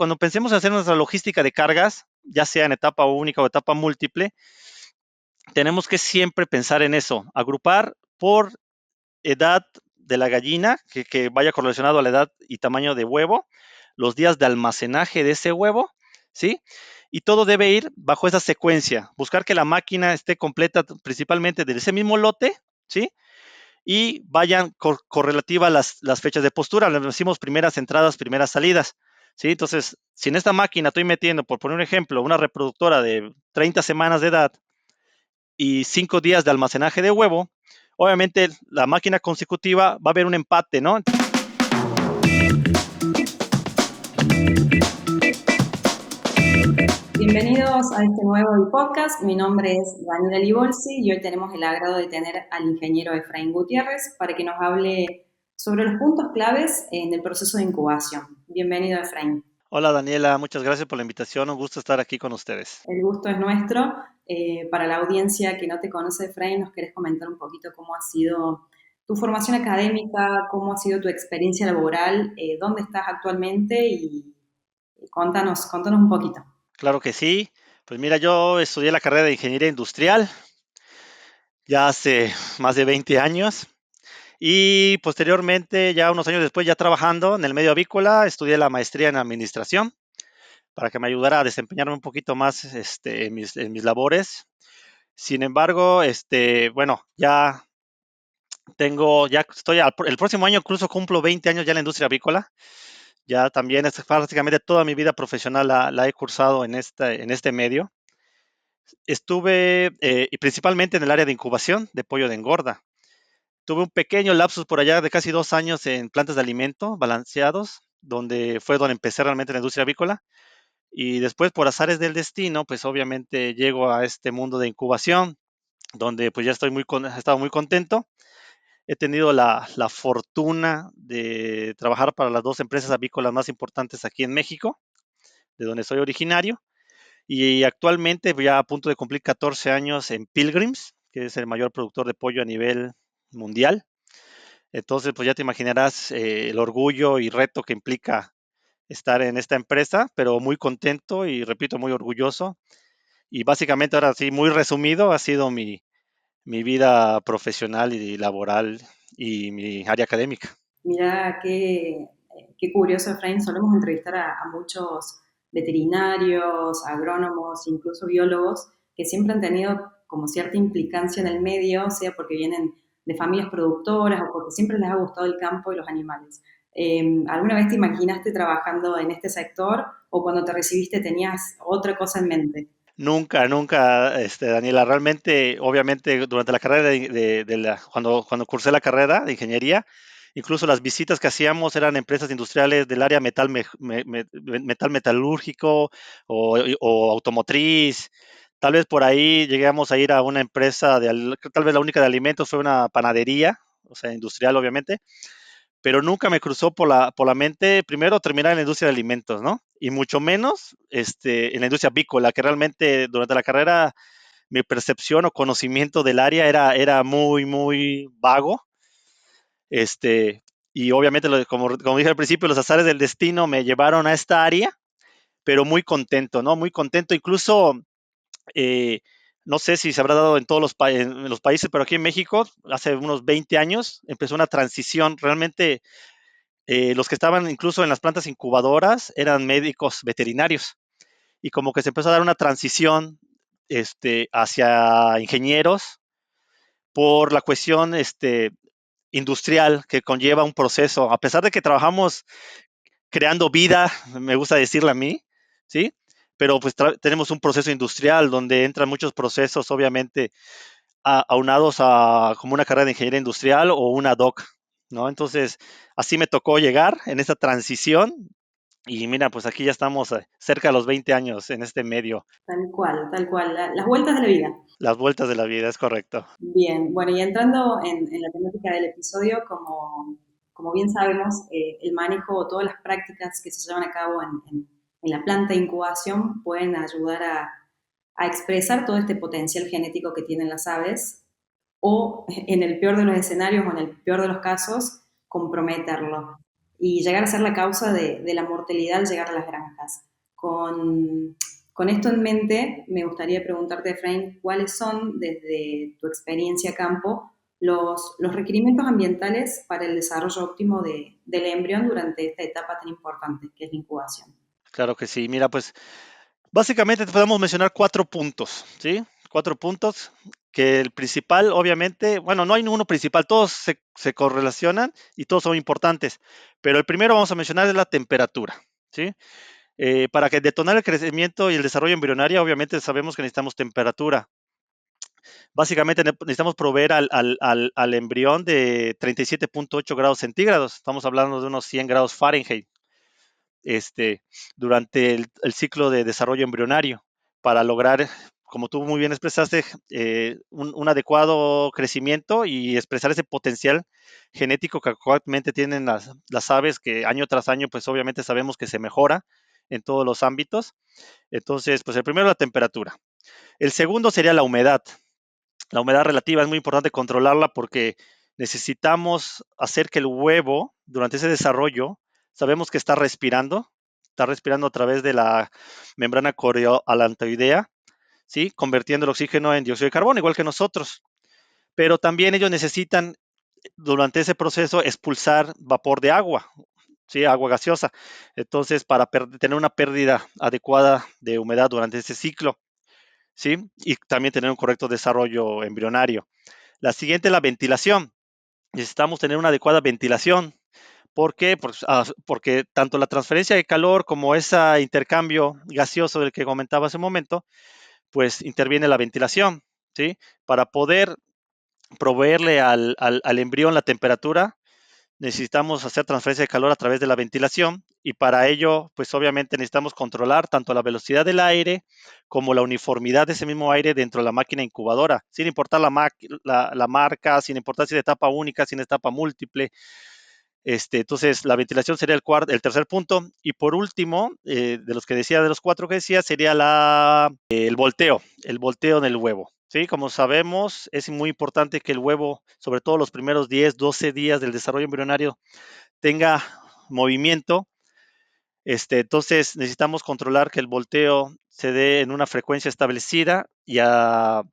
cuando pensemos en hacer nuestra logística de cargas, ya sea en etapa única o etapa múltiple, tenemos que siempre pensar en eso, agrupar por edad de la gallina, que vaya correlacionado a la edad y tamaño de huevo, los días de almacenaje de ese huevo, ¿sí? Y todo debe ir bajo esa secuencia, buscar que la máquina esté completa principalmente de ese mismo lote, ¿sí? Y vayan correlativa las fechas de postura, le decimos primeras entradas, primeras salidas, ¿sí? Entonces, si en esta máquina estoy metiendo, por poner un ejemplo, una reproductora de 30 semanas de edad y 5 días de almacenaje de huevo, obviamente la máquina consecutiva va a haber un empate, ¿no? Bienvenidos a este nuevo podcast. Mi nombre es Daniela Libolsi y hoy tenemos el agrado de tener al ingeniero Efraín Gutiérrez para que nos hable sobre los puntos claves en el proceso de incubación. Bienvenido, Efraín. Hola Daniela, muchas gracias por la invitación, un gusto estar aquí con ustedes. El gusto es nuestro. Para la audiencia que no te conoce, Efraín, ¿nos querés comentar un poquito cómo ha sido tu formación académica, cómo ha sido tu experiencia laboral, dónde estás actualmente y contanos un poquito? Claro que sí, pues mira, yo estudié la carrera de Ingeniería Industrial ya hace más de 20 años y posteriormente, ya unos años después, ya trabajando en el medio avícola, estudié la maestría en Administración para que me ayudara a desempeñarme un poquito más en mis labores. Sin embargo, bueno, el próximo año incluso cumplo 20 años ya en la industria avícola. Ya también prácticamente toda mi vida profesional la he cursado en este medio. Estuve y principalmente en el área de incubación de pollo de engorda. Tuve un pequeño lapsus por allá de casi 2 años en plantas de alimento balanceados, donde empecé realmente en la industria avícola. Y después, por azares del destino, pues obviamente llego a este mundo de incubación, donde pues ya he estado muy contento. He tenido la fortuna de trabajar para las dos empresas avícolas más importantes aquí en México, de donde soy originario, y actualmente ya a punto de cumplir 14 años en Pilgrims, que es el mayor productor de pollo a nivel mundial. Entonces, pues ya te imaginarás el orgullo y reto que implica estar en esta empresa, pero muy contento y, repito, muy orgulloso. Y básicamente, ahora sí, muy resumido, ha sido mi vida profesional y laboral y mi área académica. Mira, qué curioso, Efraín. Solemos entrevistar a muchos veterinarios, agrónomos, incluso biólogos, que siempre han tenido como cierta implicancia en el medio, sea porque vienen de familias productoras o porque siempre les ha gustado el campo y los animales. ¿Alguna vez te imaginaste trabajando en este sector o cuando te recibiste tenías otra cosa en mente? Nunca, nunca, Daniela, realmente, obviamente, durante la carrera cuando cursé la carrera de ingeniería, incluso las visitas que hacíamos eran empresas industriales del área metal metalúrgico o automotriz. Tal vez por ahí llegamos a ir a una empresa tal vez la única de alimentos fue una panadería, o sea, industrial, obviamente, pero nunca me cruzó por la mente primero terminar en la industria de alimentos, ¿no? Y mucho menos en la industria avícola, que realmente durante la carrera mi percepción o conocimiento del área era muy, muy vago. Este, y obviamente, como dije al principio, los azares del destino me llevaron a esta área, pero muy contento, ¿no? Muy contento. Incluso, eh, no sé si se habrá dado en los países, pero aquí en México, hace unos 20 años, empezó una transición realmente. Los que estaban incluso en las plantas incubadoras eran médicos veterinarios y como que se empezó a dar una transición hacia ingenieros por la cuestión industrial que conlleva un proceso. A pesar de que trabajamos creando vida, me gusta decirle a mí, ¿sí? Pero pues tenemos un proceso industrial donde entran muchos procesos, obviamente, aunados a como una carrera de ingeniería industrial o una doc, ¿no? Entonces, así me tocó llegar en esta transición y mira, pues aquí ya estamos cerca de los 20 años en este medio. Tal cual, las vueltas de la vida. Las vueltas de la vida, es correcto. Bien, bueno, y entrando en la temática del episodio, como bien sabemos, el manejo o todas las prácticas que se llevan a cabo en la planta de incubación pueden ayudar a expresar todo este potencial genético que tienen las aves o, en el peor de los escenarios o en el peor de los casos, comprometerlo. y llegar a ser la causa de la mortalidad al llegar a las granjas. Con esto en mente, me gustaría preguntarte, Efraín, ¿cuáles son, desde tu experiencia a campo, los requerimientos ambientales para el desarrollo óptimo del embrión durante esta etapa tan importante que es la incubación? Claro que sí. Mira, pues básicamente te podemos mencionar 4 puntos, ¿sí? 4 puntos que el principal, obviamente, bueno, no hay ninguno principal, todos se correlacionan y todos son importantes, pero el primero vamos a mencionar es la temperatura, ¿sí? Para que detonar el crecimiento y el desarrollo embrionario, obviamente sabemos que necesitamos temperatura. Básicamente necesitamos proveer al embrión de 37.8 grados centígrados, estamos hablando de unos 100 grados Fahrenheit, este, durante el ciclo de desarrollo embrionario para lograr, como tú muy bien expresaste, un adecuado crecimiento y expresar ese potencial genético que actualmente tienen las aves, que año tras año, pues obviamente sabemos que se mejora en todos los ámbitos. Entonces, pues el primero la temperatura. El segundo sería la humedad. La humedad relativa es muy importante controlarla porque necesitamos hacer que el huevo, durante ese desarrollo, sabemos que está respirando a través de la membrana coreoalantoidea, ¿sí? Convirtiendo el oxígeno en dióxido de carbono, igual que nosotros. Pero también ellos necesitan, durante ese proceso, expulsar vapor de agua, ¿sí? Agua gaseosa. Entonces, para tener una pérdida adecuada de humedad durante ese ciclo, ¿sí? Y también tener un correcto desarrollo embrionario. La siguiente es la ventilación. Necesitamos tener una adecuada ventilación. ¿Por qué? Porque tanto la transferencia de calor como ese intercambio gaseoso del que comentaba hace un momento, pues interviene la ventilación, ¿sí? Para poder proveerle al embrión la temperatura, necesitamos hacer transferencia de calor a través de la ventilación y para ello, pues obviamente necesitamos controlar tanto la velocidad del aire como la uniformidad de ese mismo aire dentro de la máquina incubadora, sin importar la marca, sin importar si es de etapa única, si es de etapa múltiple. Entonces, la ventilación sería el tercer punto. Y por último, de los que decía, de los 4 que decía, sería el volteo en el huevo. ¿Sí? Como sabemos, es muy importante que el huevo, sobre todo los primeros 10, 12 días del desarrollo embrionario, tenga movimiento. Entonces, necesitamos controlar que el volteo se dé en una frecuencia establecida y a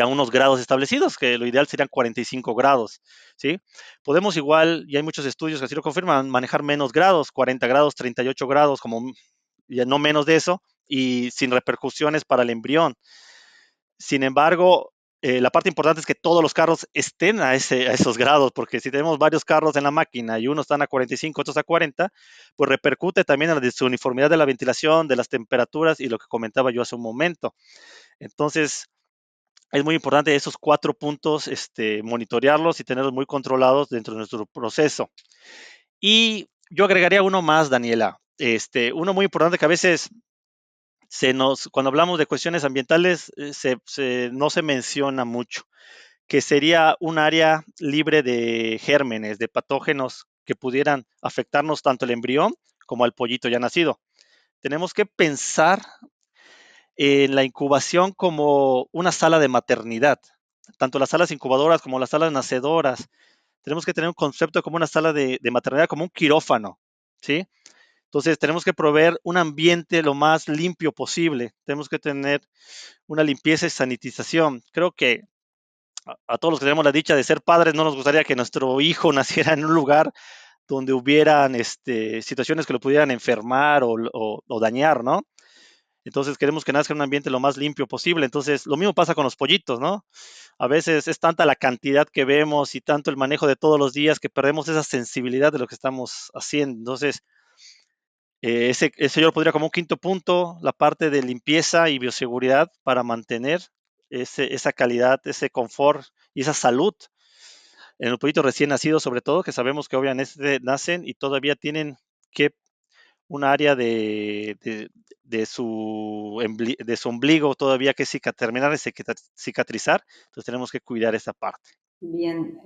unos grados establecidos, que lo ideal serían 45 grados, ¿sí? Podemos igual, y hay muchos estudios que así lo confirman, manejar menos grados, 40 grados, 38 grados, como ya no menos de eso, y sin repercusiones para el embrión. Sin embargo, la parte importante es que todos los carros estén a esos grados, porque si tenemos varios carros en la máquina y unos están a 45, otros a 40, pues repercute también en la desuniformidad de la ventilación, de las temperaturas y lo que comentaba yo hace un momento. Entonces, es muy importante esos 4 puntos, monitorearlos y tenerlos muy controlados dentro de nuestro proceso. Y yo agregaría uno más, Daniela. Uno muy importante que a veces cuando hablamos de cuestiones ambientales, no se menciona mucho, que sería un área libre de gérmenes, de patógenos que pudieran afectarnos tanto el embrión como al pollito ya nacido. Tenemos que pensar en la incubación como una sala de maternidad, tanto las salas incubadoras como las salas nacedoras. Tenemos que tener un concepto como una sala de maternidad, como un quirófano, ¿sí? Entonces tenemos que proveer un ambiente lo más limpio posible. Tenemos que tener una limpieza y sanitización. Creo que a todos los que tenemos la dicha de ser padres no nos gustaría que nuestro hijo naciera en un lugar donde hubieran situaciones que lo pudieran enfermar o dañar, ¿no? Entonces queremos que nazca en un ambiente lo más limpio posible. Entonces lo mismo pasa con los pollitos, ¿no? A veces es tanta la cantidad que vemos y tanto el manejo de todos los días que perdemos esa sensibilidad de lo que estamos haciendo. Entonces, ese yo lo pondría como un quinto punto, la parte de limpieza y bioseguridad para mantener esa calidad, ese confort y esa salud en los pollitos recién nacidos, sobre todo, que sabemos que obviamente nacen y todavía tienen que un área de su ombligo todavía que terminar de cicatrizar, entonces tenemos que cuidar esa parte. Bien,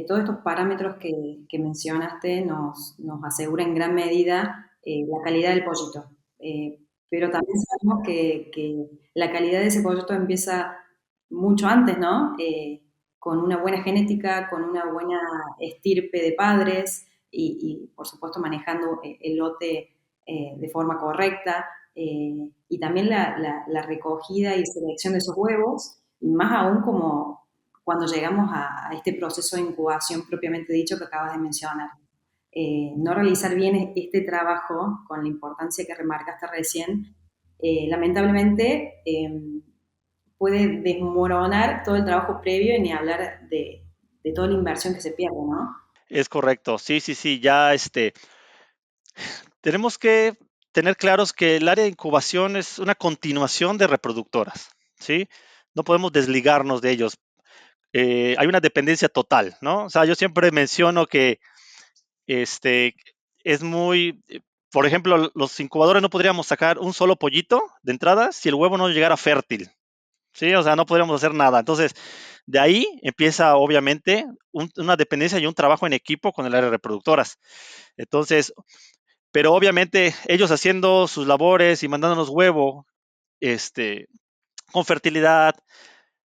todos estos parámetros que mencionaste nos aseguran en gran medida la calidad del pollito. Pero también sabemos que la calidad de ese pollito empieza mucho antes, ¿no? Con una buena genética, con una buena estirpe de padres por supuesto manejando el lote de forma correcta, y también la recogida y selección de esos huevos, y más aún como cuando llegamos a este proceso de incubación propiamente dicho que acabas de mencionar. No realizar bien este trabajo con la importancia que remarcaste recién, lamentablemente puede desmoronar todo el trabajo previo y ni hablar de toda la inversión que se pierde, ¿no? Es correcto, sí, sí, sí, ya tenemos que tener claros que el área de incubación es una continuación de reproductoras, ¿sí? No podemos desligarnos de ellos. Hay una dependencia total, ¿no? O sea, yo siempre menciono que este, es muy, por ejemplo, los incubadores no podríamos sacar un solo pollito de entrada si el huevo no llegara fértil, ¿sí? O sea, no podríamos hacer nada. Entonces, de ahí empieza obviamente una dependencia y un trabajo en equipo con el área de reproductoras. Entonces, pero obviamente ellos haciendo sus labores y mandándonos huevo, con fertilidad,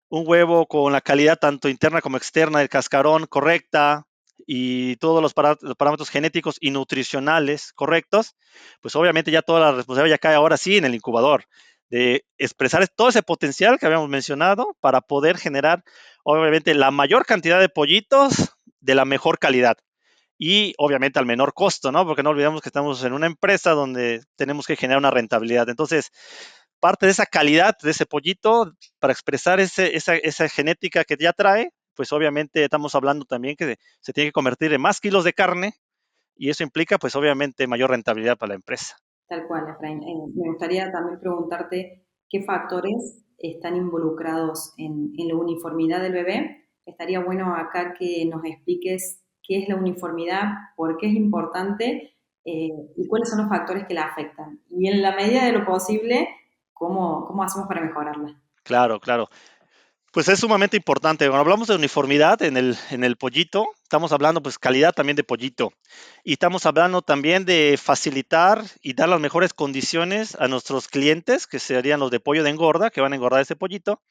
un huevo con la calidad tanto interna como externa del cascarón correcta y todos los parámetros genéticos y nutricionales correctos, pues obviamente ya toda la responsabilidad ya cae ahora sí en el incubador de expresar todo ese potencial que habíamos mencionado para poder generar obviamente la mayor cantidad de pollitos de la mejor calidad y obviamente al menor costo, ¿no? Porque no olvidemos que estamos en una empresa donde tenemos que generar una rentabilidad. Entonces, parte de esa calidad de ese pollito para expresar esa genética que ya trae, pues obviamente estamos hablando también que se tiene que convertir en más kilos de carne y eso implica pues obviamente mayor rentabilidad para la empresa. Tal cual, Efraín. Me gustaría también preguntarte qué factores están involucrados en la uniformidad del bebé. Estaría bueno acá que nos expliques qué es la uniformidad, por qué es importante, y cuáles son los factores que la afectan. Y en la medida de lo posible, cómo hacemos para mejorarla. Claro, claro. Pues es sumamente importante. Cuando hablamos de uniformidad en el pollito, estamos hablando pues calidad también de pollito. Y estamos hablando también de facilitar y dar las mejores condiciones a nuestros clientes, que serían los de pollo de engorda, que van a engordar ese pollito,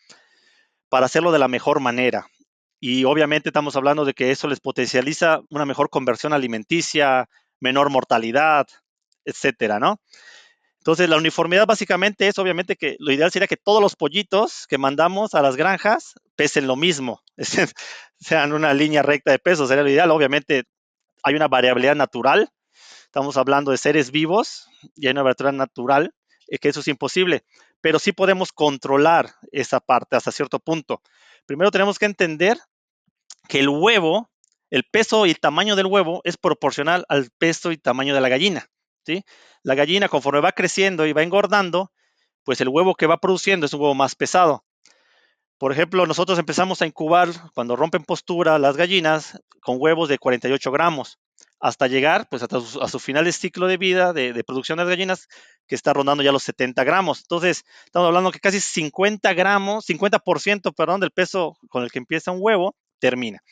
para hacerlo de la mejor manera. Y obviamente estamos hablando de que eso les potencializa una mejor conversión alimenticia, menor mortalidad, etcétera, ¿no? Entonces, la uniformidad básicamente es obviamente que lo ideal sería que todos los pollitos que mandamos a las granjas pesen lo mismo, sean una línea recta de peso, sería lo ideal. Obviamente hay una variabilidad natural, estamos hablando de seres vivos y hay una variabilidad natural, que eso es imposible, pero sí podemos controlar esa parte hasta cierto punto. Primero tenemos que entender que el huevo, el peso y el tamaño del huevo es proporcional al peso y tamaño de la gallina, ¿sí? La gallina conforme va creciendo y va engordando, pues el huevo que va produciendo es un huevo más pesado. Por ejemplo, nosotros empezamos a incubar cuando rompen postura las gallinas con huevos de 48 gramos, hasta llegar pues hasta a su final de ciclo de vida de producción de las gallinas, que está rondando ya los 70 gramos. Entonces, estamos hablando que casi 50 gramos, 50%, perdón, del peso con el que empieza un huevo, termina.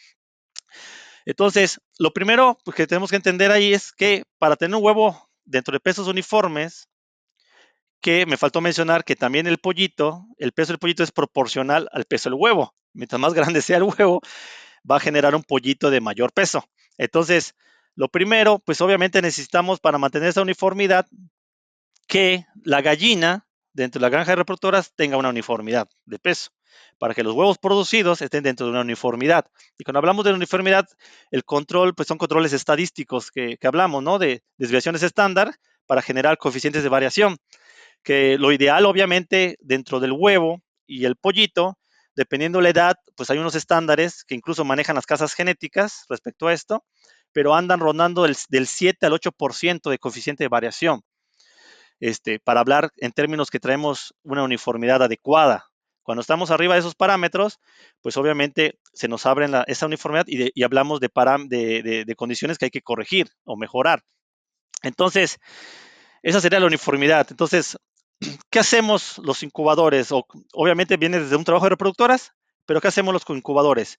Entonces, lo primero pues, que tenemos que entender ahí es que para tener un huevo dentro de pesos uniformes, que me faltó mencionar que también el peso del pollito es proporcional al peso del huevo. Mientras más grande sea el huevo, va a generar un pollito de mayor peso. Entonces, lo primero, pues obviamente necesitamos para mantener esa uniformidad que la gallina dentro de la granja de reproductoras tenga una uniformidad de peso, para que los huevos producidos estén dentro de una uniformidad. Y cuando hablamos de uniformidad, el control, pues son controles estadísticos que hablamos, ¿no? De desviaciones estándar para generar coeficientes de variación, que lo ideal, obviamente, dentro del huevo y el pollito, dependiendo de la edad, pues hay unos estándares que incluso manejan las casas genéticas respecto a esto, pero andan rondando del 7 al 8% de coeficiente de variación para hablar en términos que traemos una uniformidad adecuada. Cuando estamos arriba de esos parámetros, pues obviamente se nos abre esa uniformidad y hablamos de condiciones que hay que corregir o mejorar. Entonces, esa sería la uniformidad. Entonces, ¿qué hacemos los incubadores? Obviamente viene desde un trabajo de reproductoras, pero ¿qué hacemos los incubadores?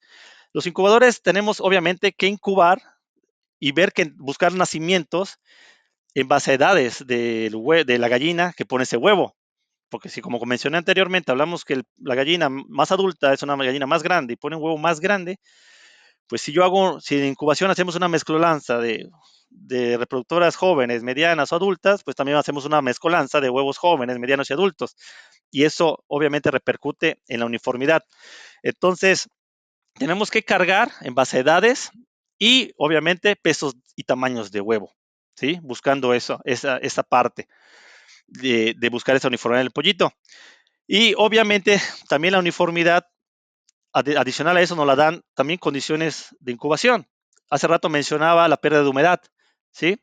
Los incubadores tenemos obviamente que incubar y buscar nacimientos en base a edades de la gallina que pone ese huevo. Porque si, como mencioné anteriormente, hablamos que la gallina más adulta es una gallina más grande y pone un huevo más grande, Pues si en incubación hacemos una mezcolanza de reproductoras jóvenes, medianas o adultas, pues también hacemos una mezcolanza de huevos jóvenes, medianos y adultos. Y eso obviamente repercute en la uniformidad. Entonces, tenemos que cargar en base a edades y obviamente pesos y tamaños de huevo, ¿sí? Buscando esa parte de buscar esa uniformidad en el pollito. Y obviamente también la uniformidad adicional a eso nos la dan también condiciones de incubación. Hace rato mencionaba la pérdida de humedad, ¿sí?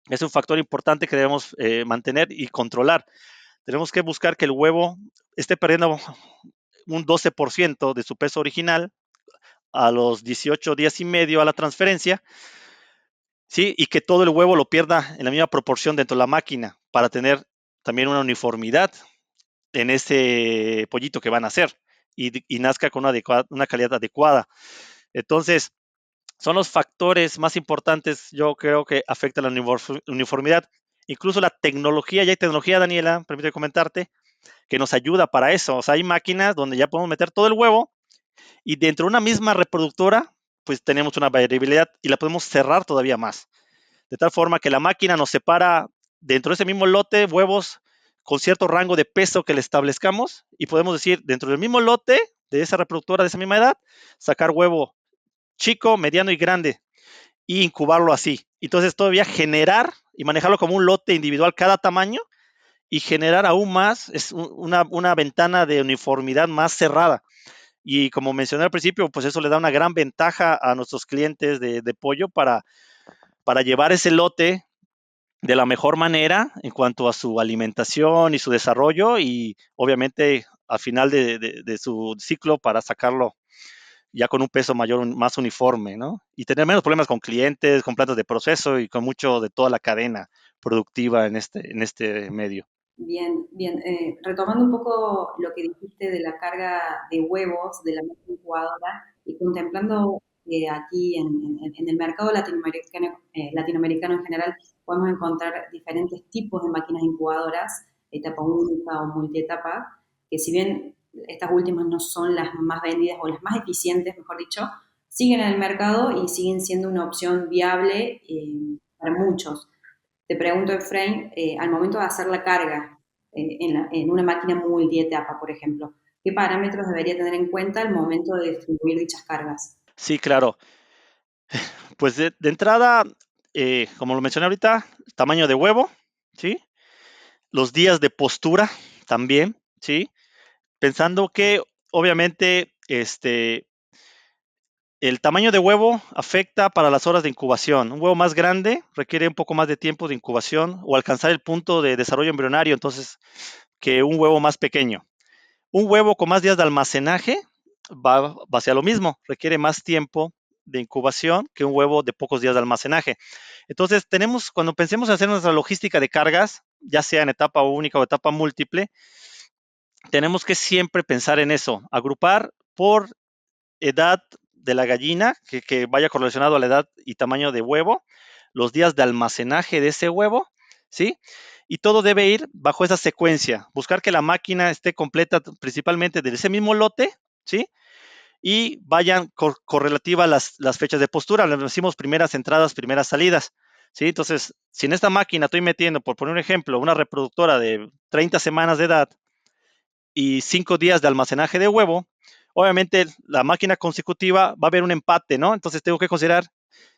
Es un factor importante que debemos mantener y controlar. Tenemos que buscar que el huevo esté perdiendo un 12% de su peso original a los 18 días y medio a la transferencia, ¿sí? Y que todo el huevo lo pierda en la misma proporción dentro de la máquina para tener también una uniformidad en ese pollito que van a hacer y nazca con una calidad adecuada. Entonces, son los factores más importantes, yo creo, que afectan la uniformidad. Incluso la tecnología, ya hay tecnología, Daniela, permíteme comentarte, que nos ayuda para eso. O sea, hay máquinas donde ya podemos meter todo el huevo y dentro de una misma reproductora, pues tenemos una variabilidad y la podemos cerrar todavía más. De tal forma que la máquina nos separa dentro de ese mismo lote huevos con cierto rango de peso que le establezcamos y podemos decir, dentro del mismo lote de esa reproductora de esa misma edad, sacar huevo chico, mediano y grande y incubarlo así. Entonces todavía generar y manejarlo como un lote individual cada tamaño y generar aún más es una ventana de uniformidad más cerrada. Y como mencioné al principio, pues eso le da una gran ventaja a nuestros clientes de pollo para llevar ese lote de la mejor manera en cuanto a su alimentación y su desarrollo y obviamente al final de su ciclo para sacarlo ya con un peso mayor, más uniforme, ¿no? Y tener menos problemas con clientes, con plantas de proceso y con mucho de toda la cadena productiva en este medio. Bien, bien. Retomando un poco lo que dijiste de la carga de huevos de la máquina incubadora y contemplando aquí en el mercado latinoamericano en general, podemos encontrar diferentes tipos de máquinas incubadoras, etapa única o multietapa, que si bien estas últimas no son las más vendidas o las más eficientes, mejor dicho, siguen en el mercado y siguen siendo una opción viable para muchos. Te pregunto, Efraín, al momento de hacer la carga en una máquina multietapa, por ejemplo, ¿qué parámetros debería tener en cuenta al momento de distribuir dichas cargas? Sí, claro. Pues de entrada, como lo mencioné ahorita, tamaño de huevo, ¿sí? Los días de postura también, ¿sí? Pensando que obviamente el tamaño de huevo afecta para las horas de incubación. Un huevo más grande requiere un poco más de tiempo de incubación o alcanzar el punto de desarrollo embrionario, entonces, que un huevo más pequeño. Un huevo con más días de almacenaje va hacia lo mismo, requiere más tiempo de incubación que un huevo de pocos días de almacenaje. Entonces, cuando pensemos en hacer nuestra logística de cargas, ya sea en etapa única o etapa múltiple, tenemos que siempre pensar en eso, agrupar por edad de la gallina, que vaya correlacionado a la edad y tamaño de huevo, los días de almacenaje de ese huevo, ¿sí? Y todo debe ir bajo esa secuencia, buscar que la máquina esté completa principalmente de ese mismo lote, ¿sí? Y vayan correlativa las fechas de postura, le decimos primeras entradas, primeras salidas, ¿sí? Entonces, si en esta máquina estoy metiendo, por poner un ejemplo, una reproductora de 30 semanas de edad y 5 días de almacenaje de huevo, obviamente la máquina consecutiva va a haber un empate, ¿no? Entonces tengo que considerar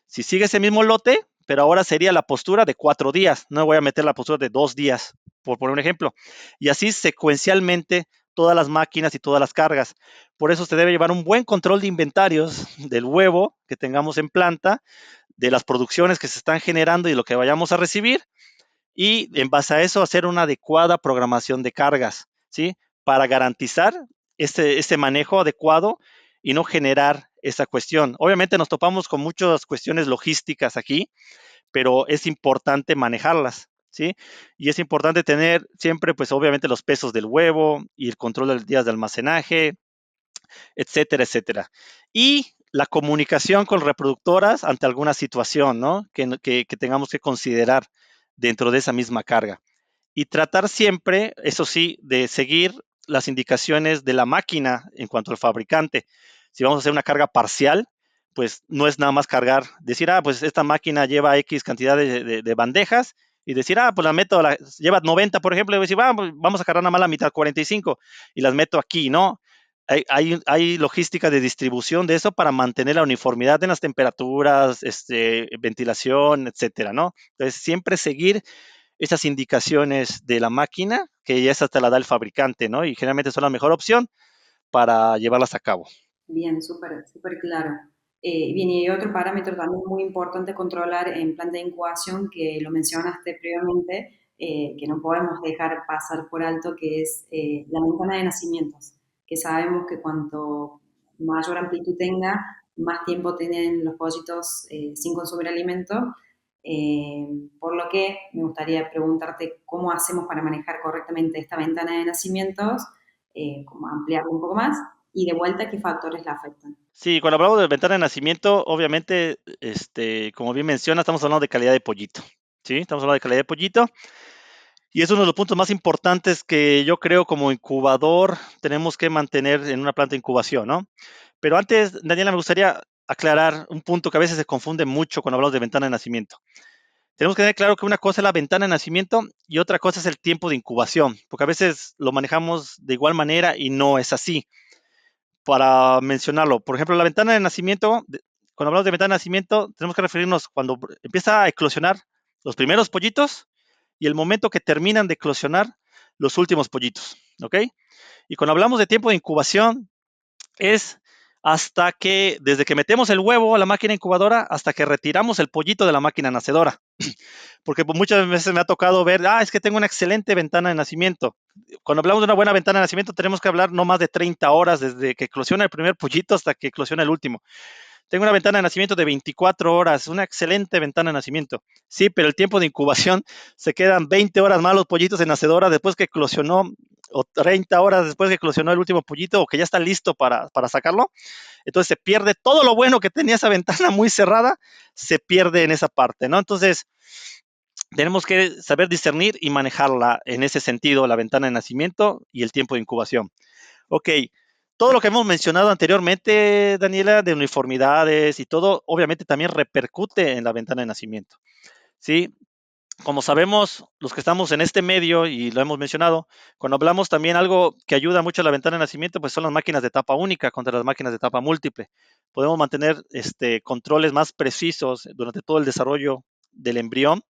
si sigue ese mismo lote, pero ahora sería la postura de 4 días, no voy a meter la postura de 2 días, por poner un ejemplo. Y así secuencialmente todas las máquinas y todas las cargas. Por eso se debe llevar un buen control de inventarios del huevo que tengamos en planta, de las producciones que se están generando y lo que vayamos a recibir, y en base a eso hacer una adecuada programación de cargas, ¿sí? Para garantizar este manejo adecuado y no generar esa cuestión. Obviamente nos topamos con muchas cuestiones logísticas aquí, pero es importante manejarlas, ¿sí? Y es importante tener siempre, pues obviamente los pesos del huevo y el control de los días de almacenaje, etcétera, etcétera. Y la comunicación con reproductoras ante alguna situación, ¿no? Que tengamos que considerar dentro de esa misma carga. Y tratar siempre, eso sí, de seguir las indicaciones de la máquina en cuanto al fabricante. Si vamos a hacer una carga parcial, pues no es nada más cargar, decir, pues esta máquina lleva X cantidad de bandejas y decir, pues la meto, lleva 90, por ejemplo, y decir, pues vamos a cargar nada más la mitad, 45, y las meto aquí, ¿no? Hay logística de distribución de eso para mantener la uniformidad en las temperaturas, ventilación, etcétera, ¿no? Entonces, siempre seguir esas indicaciones de la máquina, que ya esa te la da el fabricante, ¿no? Y generalmente son la mejor opción para llevarlas a cabo. Bien, súper, súper claro. Bien, y hay otro parámetro también muy importante controlar en plan de incubación que lo mencionaste previamente, que no podemos dejar pasar por alto, que es la ventana de nacimientos, que sabemos que cuanto mayor amplitud tenga, más tiempo tienen los pollitos sin consumir alimento. Por lo que me gustaría preguntarte cómo hacemos para manejar correctamente esta ventana de nacimientos, como ampliarlo un poco más y de vuelta, ¿qué factores la afectan? Sí, cuando hablamos de ventana de nacimiento, obviamente, como bien menciona, estamos hablando de calidad de pollito, ¿sí? Estamos hablando de calidad de pollito y es uno de los puntos más importantes que yo creo como incubador tenemos que mantener en una planta de incubación, ¿no? Pero antes, Daniela, me gustaría aclarar un punto que a veces se confunde mucho cuando hablamos de ventana de nacimiento. Tenemos que tener claro que una cosa es la ventana de nacimiento y otra cosa es el tiempo de incubación, porque a veces lo manejamos de igual manera y no es así. Para mencionarlo, por ejemplo, la ventana de nacimiento, cuando hablamos de ventana de nacimiento, tenemos que referirnos cuando empieza a eclosionar los primeros pollitos y el momento que terminan de eclosionar los últimos pollitos, ¿ok? Y cuando hablamos de tiempo de incubación, es hasta que, desde que metemos el huevo a la máquina incubadora, hasta que retiramos el pollito de la máquina nacedora. Porque muchas veces me ha tocado ver, es que tengo una excelente ventana de nacimiento. Cuando hablamos de una buena ventana de nacimiento, tenemos que hablar no más de 30 horas desde que eclosiona el primer pollito hasta que eclosiona el último. Tengo una ventana de nacimiento de 24 horas, una excelente ventana de nacimiento. Sí, pero el tiempo de incubación se quedan 20 horas más los pollitos en nacedora después que eclosionó, o 30 horas después que eclosionó el último pollito, o que ya está listo para sacarlo. Entonces se pierde todo lo bueno que tenía esa ventana muy cerrada, se pierde en esa parte, ¿no? Entonces, tenemos que saber discernir y manejarla en ese sentido, la ventana de nacimiento y el tiempo de incubación. Ok, todo lo que hemos mencionado anteriormente, Daniela, de uniformidades y todo, obviamente también repercute en la ventana de nacimiento. ¿Sí? Como sabemos, los que estamos en este medio, y lo hemos mencionado, cuando hablamos también algo que ayuda mucho a la ventana de nacimiento, pues son las máquinas de tapa única contra las máquinas de tapa múltiple. Podemos mantener controles más precisos durante todo el desarrollo del embrión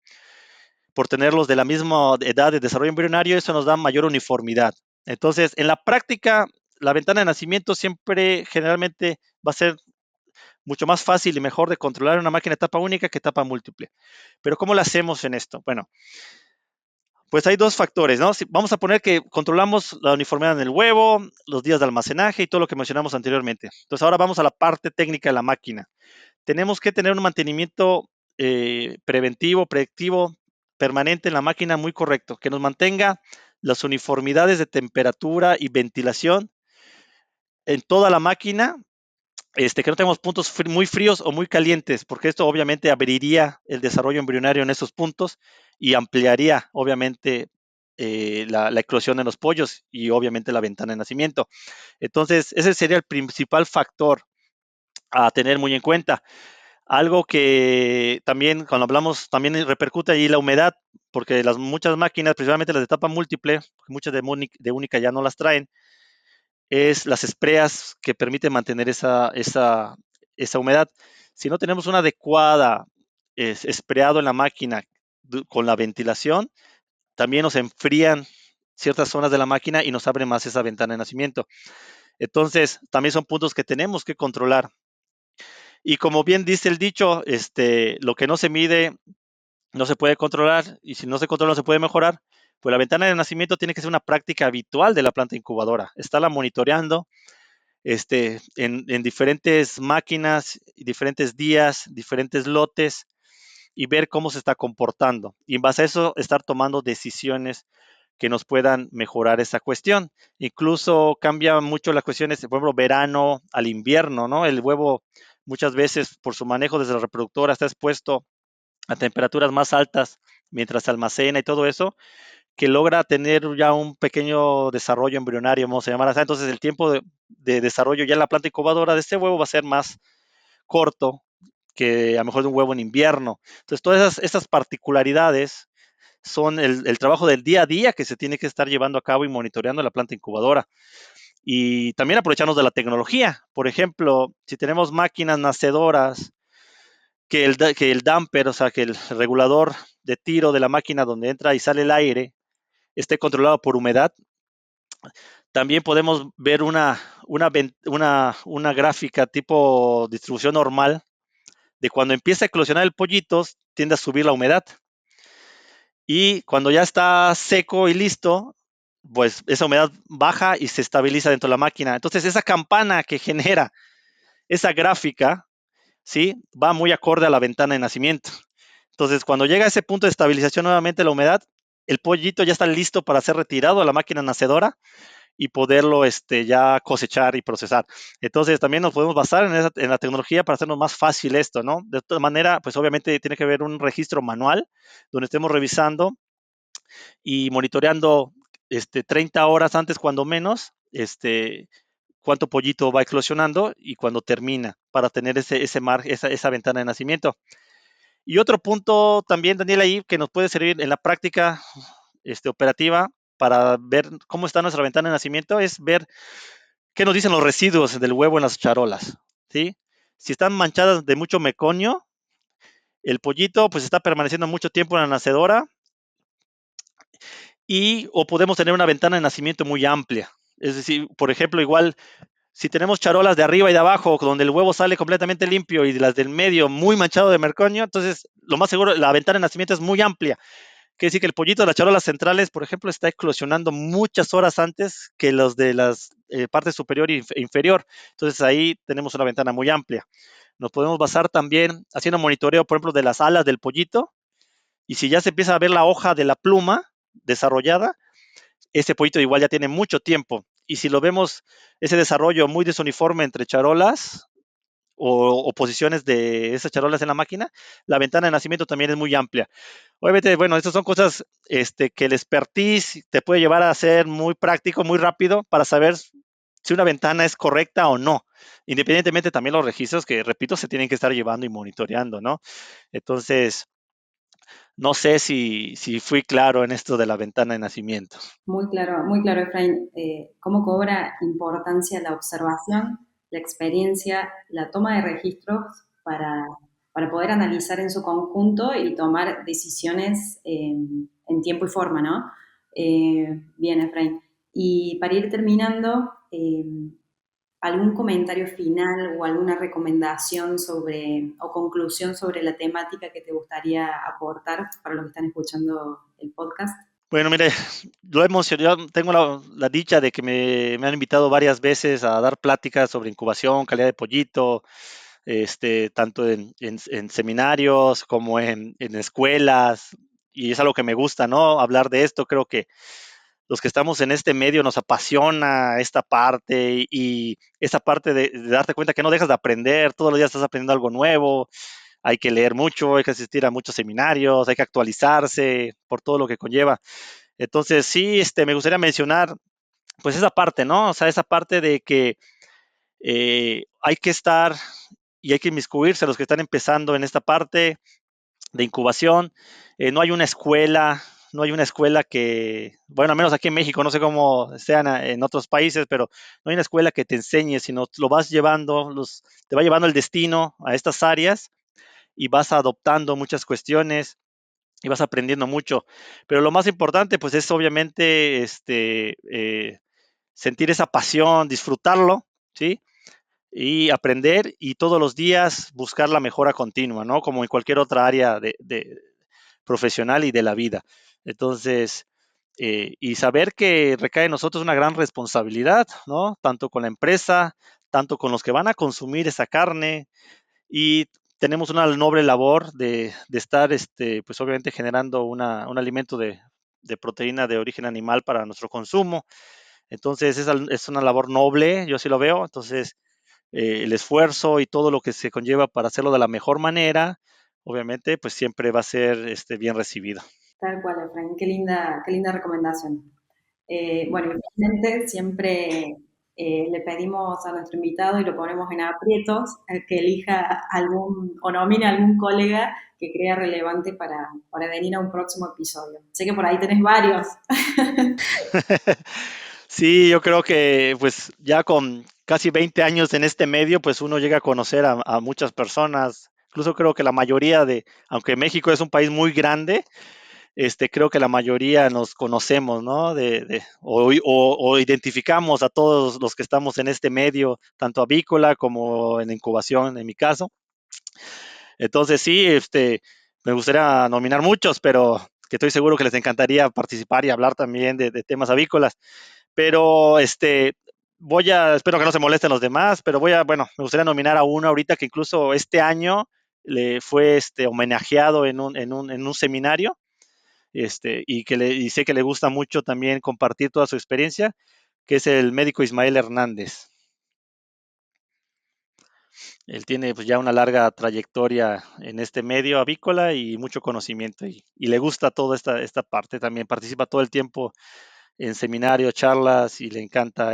por tenerlos de la misma edad de desarrollo embrionario, eso nos da mayor uniformidad. Entonces, en la práctica, la ventana de nacimiento siempre generalmente va a ser mucho más fácil y mejor de controlar una máquina de etapa única que etapa múltiple. Pero ¿cómo lo hacemos en esto? Bueno, pues hay dos factores, ¿no? Si vamos a poner que controlamos la uniformidad en el huevo, los días de almacenaje y todo lo que mencionamos anteriormente. Entonces ahora vamos a la parte técnica de la máquina. Tenemos que tener un mantenimiento preventivo, predictivo, permanente en la máquina muy correcto, que nos mantenga las uniformidades de temperatura y ventilación en toda la máquina, que no tengamos puntos muy fríos o muy calientes, porque esto obviamente abriría el desarrollo embrionario en esos puntos y ampliaría obviamente la eclosión en los pollos y obviamente la ventana de nacimiento. Entonces, ese sería el principal factor a tener muy en cuenta. Algo que también, cuando hablamos, también repercute ahí la humedad, porque muchas máquinas, principalmente las de etapa múltiple, muchas de única ya no las traen, es las espreas que permiten mantener esa humedad. Si no tenemos una adecuada espreado en la máquina con la ventilación, también nos enfrían ciertas zonas de la máquina y nos abre más esa ventana de nacimiento. Entonces, también son puntos que tenemos que controlar. Y como bien dice el dicho, lo que no se mide no se puede controlar y si no se controla no se puede mejorar. Pues la ventana de nacimiento tiene que ser una práctica habitual de la planta incubadora. Estarla monitoreando en diferentes máquinas, diferentes días, diferentes lotes y ver cómo se está comportando. Y en base a eso, estar tomando decisiones que nos puedan mejorar esa cuestión. Incluso cambia mucho las cuestiones, por ejemplo, verano al invierno, ¿no? El huevo muchas veces por su manejo desde la reproductora está expuesto a temperaturas más altas mientras se almacena y todo eso, que logra tener ya un pequeño desarrollo embrionario, vamos a llamar así. Entonces el tiempo de desarrollo ya en la planta incubadora de este huevo va a ser más corto que a lo mejor de un huevo en invierno. Entonces, todas esas particularidades son el trabajo del día a día que se tiene que estar llevando a cabo y monitoreando la planta incubadora. Y también aprovecharnos de la tecnología. Por ejemplo, si tenemos máquinas nacedoras, que el damper, o sea, que el regulador de tiro de la máquina donde entra y sale el aire esté controlado por humedad, también podemos ver una gráfica tipo distribución normal de cuando empieza a eclosionar el pollito, tiende a subir la humedad. Y cuando ya está seco y listo, pues esa humedad baja y se estabiliza dentro de la máquina. Entonces, esa campana que genera esa gráfica, ¿sí? Va muy acorde a la ventana de nacimiento. Entonces, cuando llega a ese punto de estabilización nuevamente la humedad, el pollito ya está listo para ser retirado a la máquina nacedora y poderlo ya cosechar y procesar. Entonces, también nos podemos basar en la tecnología para hacernos más fácil esto, ¿no? De todas maneras, pues obviamente tiene que haber un registro manual donde estemos revisando y monitoreando 30 horas antes, cuando menos, cuánto pollito va eclosionando y cuando termina, para tener esa ventana de nacimiento. Y otro punto también, Daniel, ahí que nos puede servir en la práctica operativa para ver cómo está nuestra ventana de nacimiento es ver qué nos dicen los residuos del huevo en las charolas, ¿sí? Si están manchadas de mucho meconio, el pollito pues está permaneciendo mucho tiempo en la nacedora o podemos tener una ventana de nacimiento muy amplia. Es decir, por ejemplo, igual si tenemos charolas de arriba y de abajo donde el huevo sale completamente limpio y las del medio muy manchado de merconio, entonces lo más seguro la ventana de nacimiento es muy amplia. Quiere decir que el pollito de las charolas centrales, por ejemplo, está eclosionando muchas horas antes que los de las partes superior e inferior. Entonces ahí tenemos una ventana muy amplia. Nos podemos basar también haciendo monitoreo, por ejemplo, de las alas del pollito. Y si ya se empieza a ver la hoja de la pluma desarrollada, ese pollito igual ya tiene mucho tiempo. Y si lo vemos, ese desarrollo muy desuniforme entre charolas o posiciones de esas charolas en la máquina, la ventana de nacimiento también es muy amplia. Obviamente, bueno, estas son cosas que el expertise te puede llevar a ser muy práctico, muy rápido, para saber si una ventana es correcta o no. Independientemente también los registros que, repito, se tienen que estar llevando y monitoreando, ¿no? Entonces, no sé si fui claro en esto de la ventana de nacimiento. Muy claro, Efraín. Cómo cobra importancia la observación, la experiencia, la toma de registros para poder analizar en su conjunto y tomar decisiones en tiempo y forma, ¿no? Bien, Efraín. Y para ir terminando, ¿algún comentario final o alguna recomendación sobre o conclusión sobre la temática que te gustaría aportar para los que están escuchando el podcast? Bueno, mire, yo tengo la dicha de que me han invitado varias veces a dar pláticas sobre incubación, calidad de pollito, tanto en seminarios como en escuelas, y es algo que me gusta, ¿no? Hablar de esto. Creo que los que estamos en este medio nos apasiona esta parte y esta parte de darte cuenta que no dejas de aprender, todos los días estás aprendiendo algo nuevo, hay que leer mucho, hay que asistir a muchos seminarios, hay que actualizarse por todo lo que conlleva. Entonces, sí, me gustaría mencionar, pues esa parte, ¿no? O sea, esa parte de que hay que estar y hay que inmiscuirse los que están empezando en esta parte de incubación. No hay una escuela, no hay una escuela que, bueno, al menos aquí en México, no sé cómo sean en otros países, pero no hay una escuela que te enseñe, sino lo vas llevando, te va llevando el destino a estas áreas y vas adoptando muchas cuestiones y vas aprendiendo mucho. Pero lo más importante, pues es obviamente sentir esa pasión, disfrutarlo, ¿sí? Y aprender y todos los días buscar la mejora continua, ¿no? Como en cualquier otra área de profesional y de la vida. Entonces, y saber que recae en nosotros una gran responsabilidad, ¿no? Tanto con la empresa, tanto con los que van a consumir esa carne, y tenemos una noble labor de estar, pues obviamente generando un alimento de proteína de origen animal para nuestro consumo. Entonces, es una labor noble, yo así lo veo. Entonces, el esfuerzo y todo lo que se conlleva para hacerlo de la mejor manera, obviamente, pues siempre va a ser bien recibido. Tal cual, Efraín, qué linda recomendación. Bueno, y finalmente siempre le pedimos a nuestro invitado y lo ponemos en aprietos, que elija algún o nomine a algún colega que crea relevante para venir a un próximo episodio. Sé que por ahí tenés varios. Sí, yo creo que pues ya con casi 20 años en este medio, pues uno llega a conocer a muchas personas. Incluso creo que la mayoría aunque México es un país muy grande, creo que la mayoría nos conocemos, ¿no? O identificamos a todos los que estamos en este medio, tanto avícola como en incubación, en mi caso. Entonces sí, me gustaría nominar muchos, pero que estoy seguro que les encantaría participar y hablar también de temas avícolas. Pero espero que no se molesten los demás, pero bueno, me gustaría nominar a uno ahorita que incluso este año le fue homenajeado en un seminario, y sé que le gusta mucho también compartir toda su experiencia, que es el médico Ismael Hernández. Él tiene pues, ya una larga trayectoria en este medio avícola y mucho conocimiento y le gusta toda esta parte también. Participa todo el tiempo en seminarios, charlas y le encanta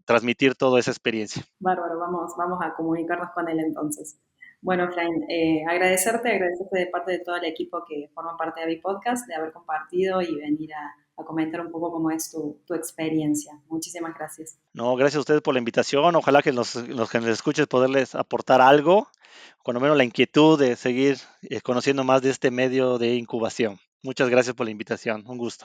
transmitir toda esa experiencia. Bárbaro, vamos a comunicarnos con él entonces. Bueno, Efraín, agradecerte de parte de todo el equipo que forma parte de mi podcast, de haber compartido y venir a comentar un poco cómo es tu experiencia. Muchísimas gracias. No, gracias a ustedes por la invitación. Ojalá que los que nos escuches poderles aportar algo, cuando menos la inquietud de seguir conociendo más de este medio de incubación. Muchas gracias por la invitación. Un gusto.